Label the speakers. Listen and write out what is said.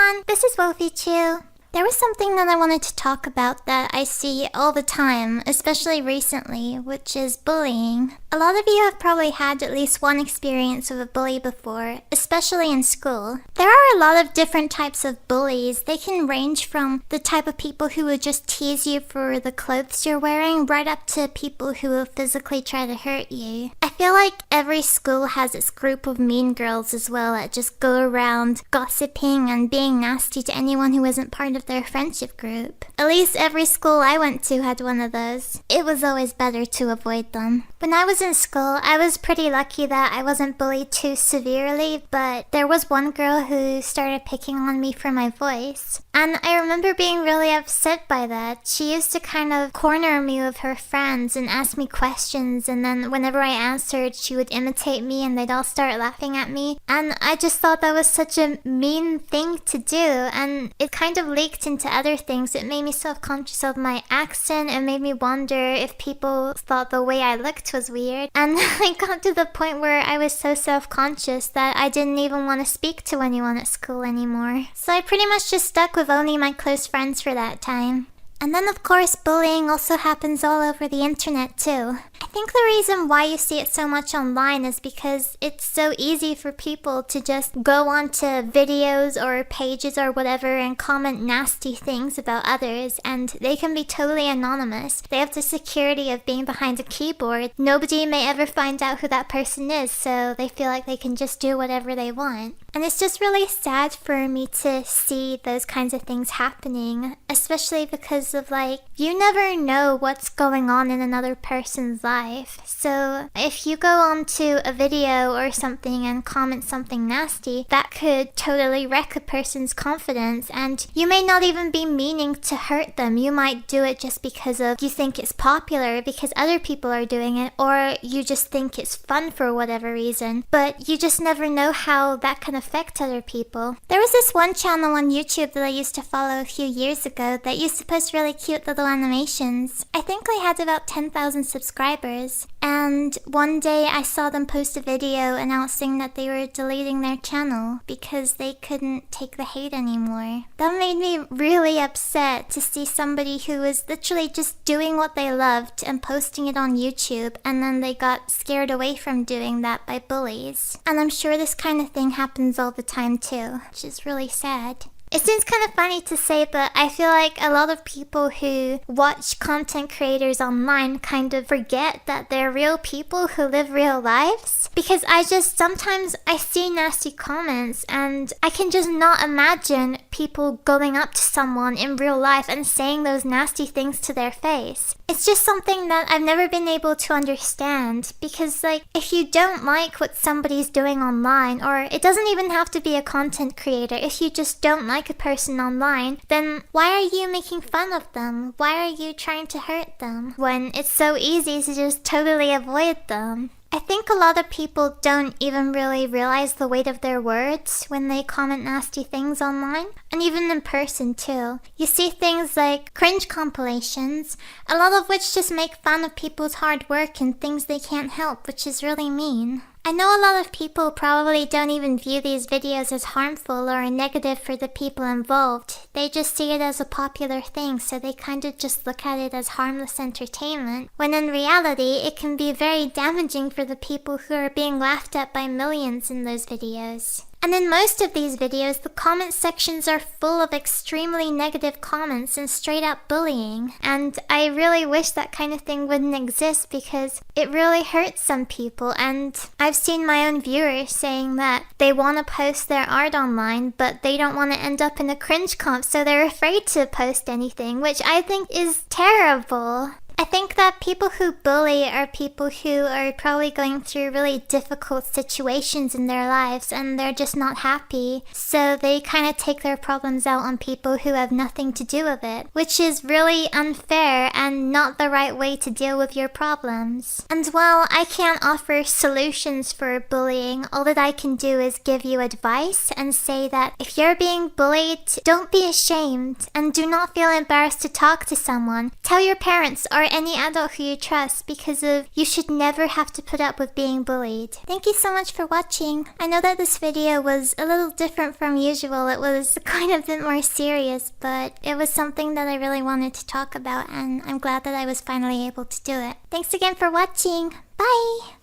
Speaker 1: everyone, this is Wolfychu. There was something that I wanted to talk about that I see all the time, especially recently, which is bullying. A lot of you have probably had at least one experience with a bully before, especially in school. There are a lot of different types of bullies. They can range from the type of people who would just tease you for the clothes you're wearing, right up to people who will physically try to hurt you. I feel like every school has its group of mean girls as well that just go around gossiping and being nasty to anyone who isn't part of their friendship group. At least every school I went to had one of those. It was always better to avoid them. When I was in school, I was pretty lucky that I wasn't bullied too severely, but there was one girl who started picking on me for my voice. And I remember being really upset by that. She used to kind of corner me with her friends and ask me questions, and then whenever I answered, she would imitate me and they'd all start laughing at me. And I just thought that was such a mean thing to do, and it kind of leaked into other things. It made me self-conscious of my accent. It made me wonder if people thought the way I looked was weird. And I got to the point where I was so self-conscious that I didn't even want to speak to anyone at school anymore. So I pretty much just stuck with only my close friends for that time. And then of course bullying also happens all over the internet too. I think the reason why you see it so much online is because it's so easy for people to just go onto videos or pages or whatever and comment nasty things about others, and they can be totally anonymous. They have the security of being behind a keyboard. Nobody may ever find out who that person is, so they feel like they can just do whatever they want. And it's just really sad for me to see those kinds of things happening, especially because of you never know what's going on in another person's life. So if you go onto a video or something and comment something nasty, that could totally wreck a person's confidence, and you may not even be meaning to hurt them. You might do it just because of you think it's popular because other people are doing it, or you just think it's fun for whatever reason, but you just never know how that can affect other people. There was this one channel on YouTube that I used to follow a few years ago that used to post really cute little animations. I think they had about 10,000 subscribers, and one day I saw them post a video announcing that they were deleting their channel because they couldn't take the hate anymore. That made me really upset to see somebody who was literally just doing what they loved and posting it on YouTube, and then they got scared away from doing that by bullies. And I'm sure this kind of thing happens all the time too, which is really sad. It seems kind of funny to say, but I feel like a lot of people who watch content creators online kind of forget that they're real people who live real lives. Because sometimes I see nasty comments and I can just not imagine people going up to someone in real life and saying those nasty things to their face. It's just something that I've never been able to understand, because if you don't like what somebody's doing online, or it doesn't even have to be a content creator, if you just don't like a person online, then why are you making fun of them? Why are you trying to hurt them when it's so easy to just totally avoid them? I think a lot of people don't even really realize the weight of their words when they comment nasty things online, and even in person too. You see things like cringe compilations, a lot of which just make fun of people's hard work and things they can't help, which is really mean. I know a lot of people probably don't even view these videos as harmful or negative for the people involved. They just see it as a popular thing, so they kind of just look at it as harmless entertainment, when in reality it can be very damaging for the people who are being laughed at by millions in those videos. And in most of these videos, the comment sections are full of extremely negative comments and straight up bullying. And I really wish that kind of thing wouldn't exist, because it really hurts some people. And I've seen my own viewers saying that they want to post their art online, but they don't want to end up in a cringe comp, so they're afraid to post anything, which I think is terrible. I think that people who bully are people who are probably going through really difficult situations in their lives, and they're just not happy, so they kind of take their problems out on people who have nothing to do with it, which is really unfair and not the right way to deal with your problems. And while I can't offer solutions for bullying, all that I can do is give you advice and say that if you're being bullied, don't be ashamed and do not feel embarrassed to talk to someone. Tell your parents, or or any adult who you trust because of you should never have to put up with being bullied. Thank you so much for watching. I know that this video was a little different from usual. It was quite a bit more serious, but it was something that I really wanted to talk about, and I'm glad that I was finally able to do it. Thanks again for watching. Bye!